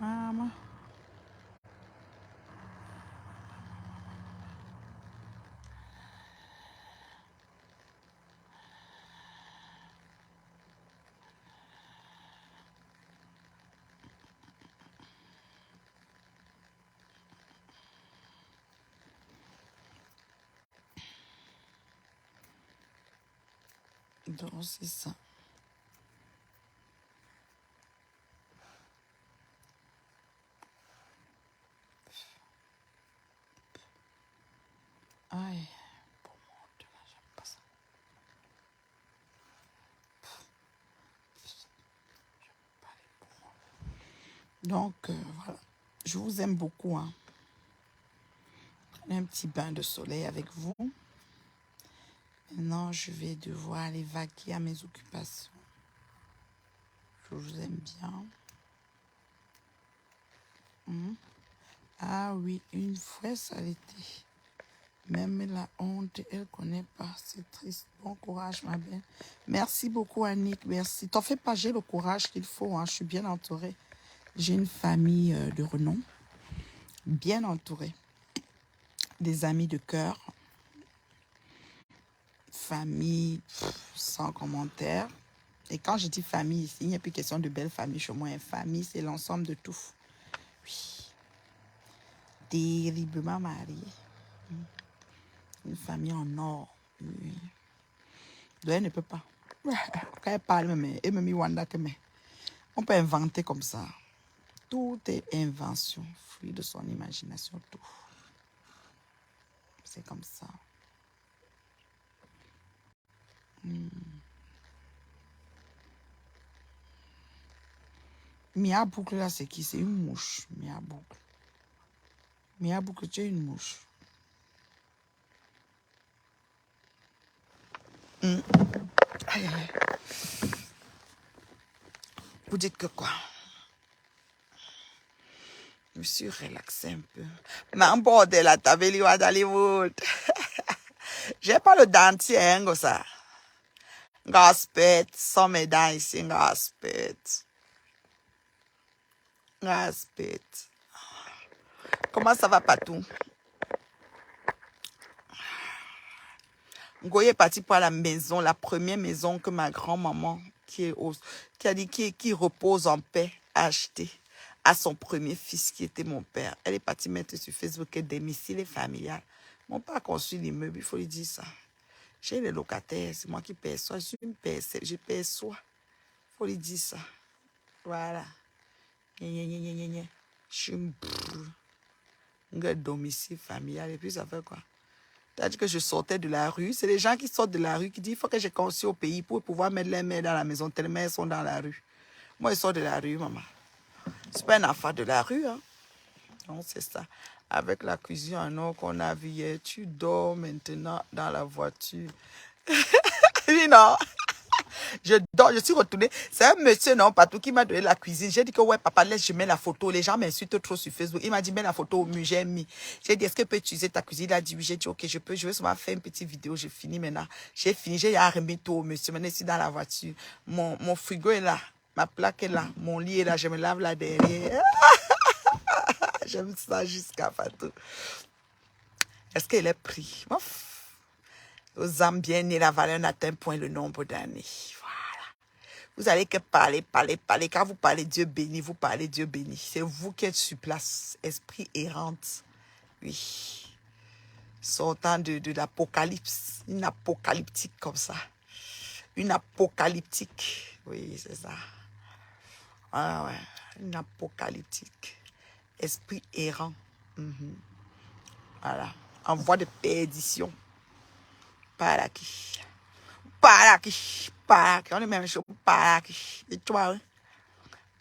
Maman. Donc, c'est ça. Aïe. Pour mon Dieu, là, j'aime pas ça. Donc, voilà. Je vous aime beaucoup. Hein. Prenez un petit bain de soleil avec vous. Maintenant, je vais devoir aller vaquer à mes occupations. Je vous aime bien. Ah oui, une fois ça l'était. Même la honte, elle ne connaît pas. C'est triste. Bon courage, ma belle. Merci beaucoup, Annick. Merci. T'en fais pas, j'ai le courage qu'il faut. Hein. Je suis bien entourée. J'ai une famille de renom. Bien entourée. Des amis de cœur. Famille sans commentaire. Et quand je dis famille ici, il n'y a plus question de belle famille chez moi. Famille, c'est l'ensemble de tout. Oui. Terriblement mariée. Une famille en or. Oui. Donc elle ne peut pas. Quand elle parle, elle me met Wanda que mais. On peut inventer comme ça. Tout est invention, fruit de son imagination, tout. C'est comme ça. Mia Boucle, là, c'est qui? C'est une mouche. Mia Boucle. Mia Boucle, tu es une mouche. Aïe, aïe, aïe. Vous dites que quoi? Je me suis relaxée un peu. Mais en bordel, la tabelle, va d'Hollywood. J'ai pas le dentier, hein, comme ça. Gaspet, sans mes dents ici, gaspet. Gaspet. Comment ça va, Patou? Ngoye est parti pour la maison, la première maison que ma grand-maman, qui a dit qui repose en paix, a acheté à son premier fils qui était mon père. Elle est partie mettre sur Facebook que domicile familial. Mon père a construit l'immeuble, il faut lui dire ça. J'ai les locataires, c'est moi qui perçois, je suis une personne, je perçois. Il faut lui dire ça. Voilà. Je suis un domicile familial. Et puis ça fait quoi? C'est-à-dire que je sortais de la rue. C'est les gens qui sortent de la rue qui disent il faut que je conçue au pays pour pouvoir mettre les mères dans la maison, tellement elles sont dans la rue. Moi, je sors de la rue, maman. C'est pas une affaire de la rue, hein. Non, c'est ça. Avec la cuisine en or qu'on a vu hier, tu dors maintenant dans la voiture. Oui, non. Je dors, je suis retournée. C'est un monsieur, non, Patou, qui m'a donné la cuisine. J'ai dit que, ouais, papa, laisse, je mets la photo. Les gens m'insultent trop sur Facebook. Il m'a dit, mets la photo au mur, j'ai mis. J'ai dit, est-ce que je peux utiliser ta cuisine? Il a dit, oui, j'ai dit, ok, je peux. Je vais seulement faire une petite vidéo. J'ai fini maintenant. J'ai fini, j'ai remis tout au monsieur. Maintenant, je suis dans la voiture. Mon frigo est là. Ma plaque est là. Mon lit est là. Je me lave là derrière. J'aime ça jusqu'à Patou. Est-ce qu'elle est pris? Aux âmes bien nées, la valeur n'atteint point le nombre d'années. Vous allez que parler. Quand vous parlez Dieu béni, vous parlez Dieu béni. C'est vous qui êtes sur place, esprit errante. Oui. Sortant de l'apocalypse. Une apocalyptique comme ça. Une apocalyptique. Oui, c'est ça. Ah ouais. Une apocalyptique. Esprit errant. Voilà. En voie de perdition. Par qui. Par qui. On est même chaud. Par qui. Et toi, hein?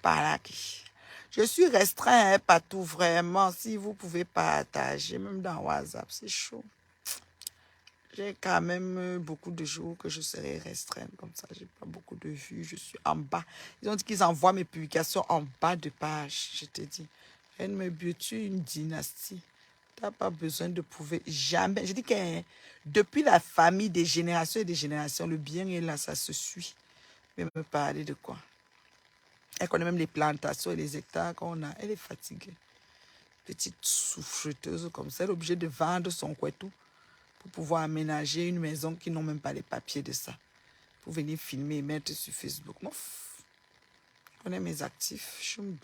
Par qui. Je suis restreint, hein, partout, vraiment. Si vous pouvez partager, même dans WhatsApp, c'est chaud. J'ai quand même beaucoup de jours que je serai restreinte comme ça. J'ai pas beaucoup de vues. Je suis en bas. Ils ont dit qu'ils envoient mes publications en bas de page. Je te dis, elle me tu une dynastie. Tu n'as pas besoin de prouver jamais. Je dis que hein, depuis la famille des générations et des générations, le bien est là, ça se suit. Mais me parler de quoi? Elle connaît même les plantations et les hectares qu'on a. Elle est fatiguée. Petite souffreteuse comme ça. Elle est obligée de vendre son couetou pour pouvoir aménager une maison qui n'ont même pas les papiers de ça. Pour venir filmer et mettre sur Facebook. Moi, je connais mes actifs. Je me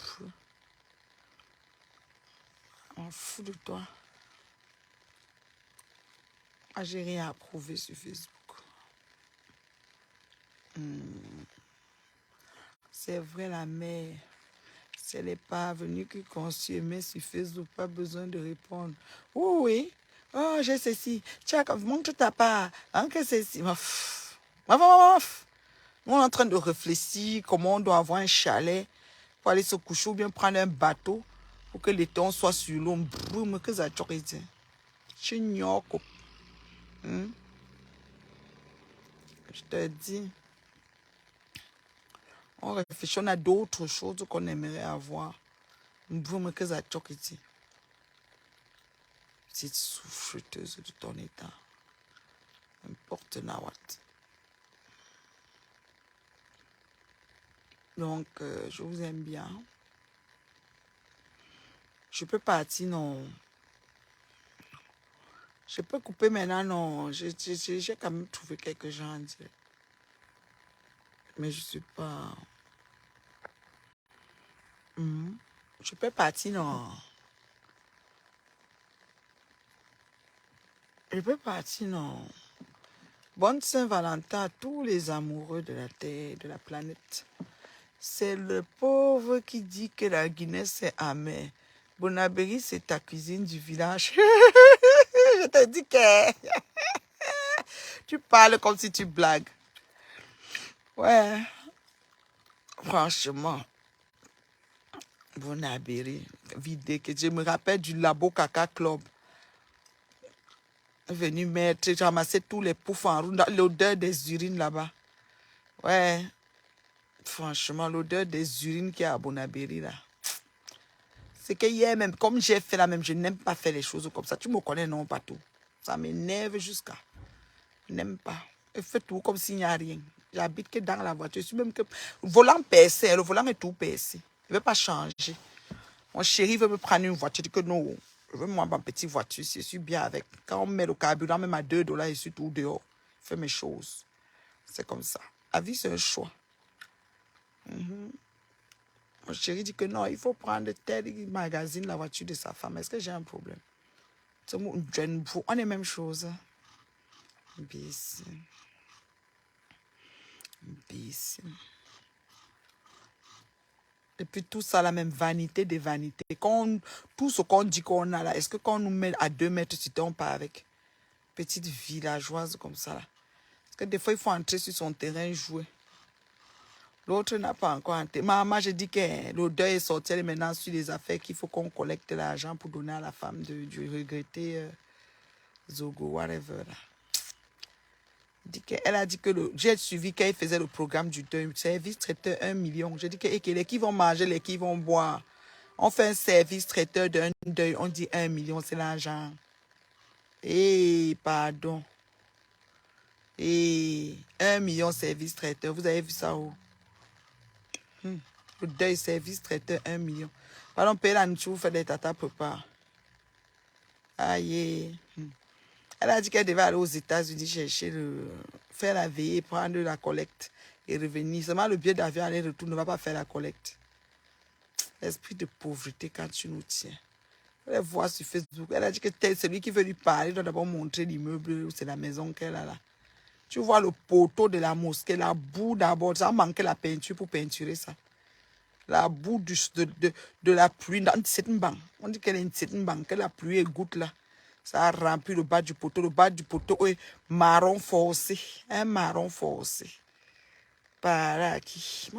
m'en fous de toi. Ah, j'ai rien à prouver sur Facebook. C'est vrai, la mère. Si elle n'est pas venue qui consommer sur Facebook, pas besoin de répondre. Oui, oui. Oh, j'ai ceci. Tiens, montre ta part. Hein, que ceci. On est en train de réfléchir comment on doit avoir un chalet pour aller se coucher ou bien prendre un bateau pour que l'été on soit sur l'eau. Mais que ça t'aurait dit? Je te dis. On réfléchit, on a d'autres choses qu'on aimerait avoir. Mais que ça t'aurait dit? Petite souffreteuse de ton état. N'importe nawat. Donc, je vous aime bien. Je peux partir, non. Je peux couper maintenant, non. J'ai quand même trouvé quelques gens à dire. Mais je ne suis pas... Je peux partir, non. Je peux partir, non. Bonne Saint-Valentin à tous les amoureux de la Terre, de la planète. C'est le pauvre qui dit que la Guinée, c'est amer. Bonabéry, c'est ta cuisine du village. Je te dis que... Tu parles comme si tu blagues. Ouais. Franchement. Bonabéry, vidé, que je me rappelle du Labo Caca Club. Venu mettre, ramasser tous les poufs en route, l'odeur des urines là-bas. Ouais, franchement, l'odeur des urines qu'il y a à Bonabéry là. C'est que hier même, comme j'ai fait là même, je n'aime pas faire les choses comme ça. Tu me connais, non, pas tout. Ça m'énerve jusqu'à. Je n'aime pas. Je fais tout comme s'il n'y a rien. J'habite que dans la voiture. Je suis même que... Volant percé, le volant est tout percé. Je ne veux pas changer. Mon chéri veut me prendre une voiture. Je dis que non, je veux moi ma petite voiture. Je suis bien avec. Quand on met le carburant, même à $2, je suis tout dehors. Je fais mes choses. C'est comme ça. La vie, c'est un choix. Mon chéri dit que non, il faut prendre tel magazine, la voiture de sa femme. Est-ce que j'ai un problème? On est même chose. Bis. Bis. Et puis tout ça, la même vanité des vanités. Tout ce qu'on dit qu'on a là, est-ce que quand on nous met à 2 mètres, si on part avec petite villageoise comme ça là? Parce que des fois, il faut entrer sur son terrain jouer. L'autre n'a pas encore entré. Maman, je dis que l'odeur est sortie, elle est maintenant sur les affaires qu'il faut qu'on collecte l'argent pour donner à la femme du regretté Zogo, whatever là. Elle a dit que j'ai suivi qu'elle faisait le programme du deuil. Service traiteur 1 million. J'ai dit que les qui vont manger, les qui vont boire. On fait un service traiteur d'un deuil. On dit 1 million, c'est l'argent. Eh, pardon. Eh, 1 million service traiteur. Vous avez vu ça où? Le deuil service traiteur 1 million. Pardon, payer la nourriture, vous faites des tata prépa. Aïe. Elle a dit qu'elle devait aller aux États-Unis chercher faire la veillée, prendre la collecte et revenir. Seulement le billet d'avion aller-retour ne va pas faire la collecte. L'esprit de pauvreté quand tu nous tiens. Elle voit sur Facebook. Elle a dit que celui qui veut lui parler doit d'abord montrer l'immeuble, c'est la maison qu'elle a là. Tu vois le poteau de la mosquée, la boue d'abord. Ça manquait la peinture pour peinturer ça. La boue de la pluie dans cette banque. On dit qu'elle est une certaine banque, que la pluie égoutte là. Ça a rempli le bas du poteau. Le bas du poteau est marron foncé. Un marron foncé. Par qui?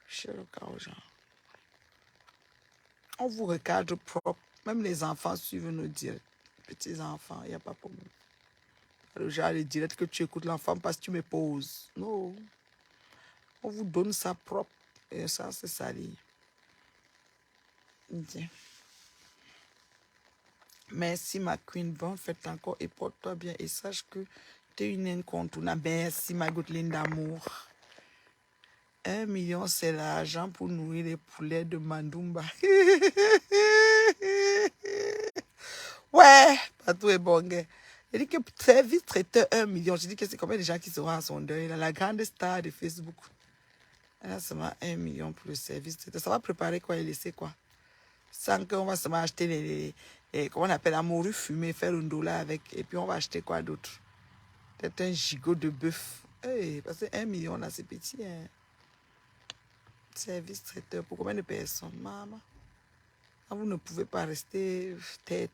Chez le cas aux gens. On vous recadre propre. Même les enfants suivent nos directs. Petits enfants, il n'y a pas de problème. Le genre de direct que tu écoutes l'enfant parce que tu me poses. Non. On vous donne ça propre. Et ça, c'est sali. Bien. Merci ma queen, bonne fête encore et porte-toi bien et sache que tu es une incontournable. Merci ma goutteline d'amour. 1 million, c'est l'argent pour nourrir les poulets de Mandumba. Ouais, pas tout est bon. Je dis que très vite traiteur 1 million. Je dis que c'est combien de gens qui seront à son deuil. La grande star de Facebook. Elle a seulement 1 million pour le service. Ça va préparer quoi et laisser quoi? Sans qu'on va seulement acheter comment on appelle la morue fumée, faire un dollar avec. Et puis on va acheter quoi d'autre? Peut-être un gigot de bœuf. Hey, parce que 1 million là, c'est petit. Hein. Service traiteur pour combien de personnes? Maman. Vous ne pouvez pas rester terre.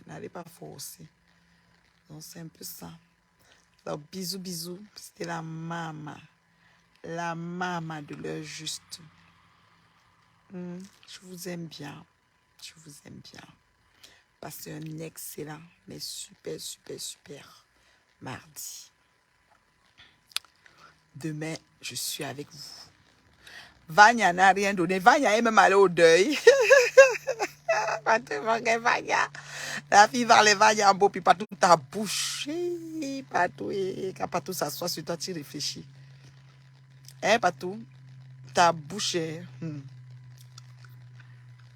N'allez pas forcer. Donc c'est un peu ça. Alors bisous, bisous. C'était la maman. La maman de l'heure juste. Je vous aime bien. Je vous aime bien. Passez un excellent, mais super, super, super mardi. Demain, je suis avec vous. Vanya n'a rien donné. Vanya est même allée au deuil. Vanya. La fille va aller Vanya en beau, puis partout ta bouche. Partout, quand partout s'assoit sur toi, tu réfléchis. Hein, partout? Ta bouche est...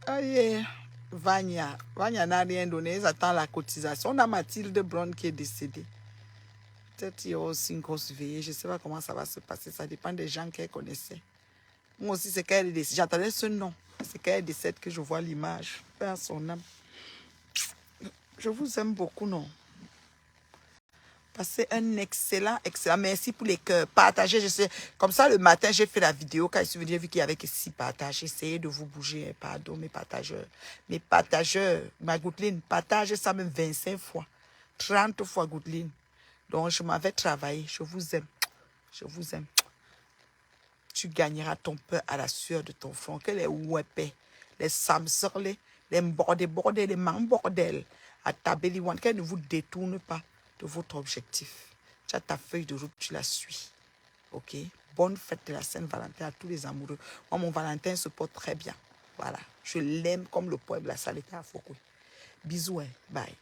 Aïe, Vanya n'a rien donné, ils attendent la cotisation. On a Mathilde Blonde qui est décédée. Peut-être qu'il y aura aussi une grosse veillée. Je ne sais pas comment ça va se passer. Ça dépend des gens qu'elle connaissait. Moi aussi, c'est qu'elle est décédée. J'attendais ce nom. C'est qu'elle est décédée que je vois l'image. Père son âme. Je vous aime beaucoup, non? Passez un excellent. Merci pour les cœurs. Partagez, je sais. Comme ça, le matin, j'ai fait la vidéo. Quand je suis venue, j'ai vu qu'il y avait que 6 partages. Essayez de vous bouger. Pardon, mes partageurs. Mes partageurs. Ma Goutteline, partagez ça même 25 fois. 30 fois, Goutteline. Donc, je m'avais travaillé. Je vous aime. Je vous aime. tu gagneras ton pain à la sueur de ton front. Que les wepes, les samsers, les bordel, les bordel, à ta belly one, qu'elle ne vous détourne pas de votre objectif. Tu as ta feuille de route, tu la suis. Ok? Bonne fête de la Saint-Valentin à tous les amoureux. Moi, mon Valentin se porte très bien. Voilà. Je l'aime comme le poème de la Saleté à Foucault. Bisous, hein. Bye.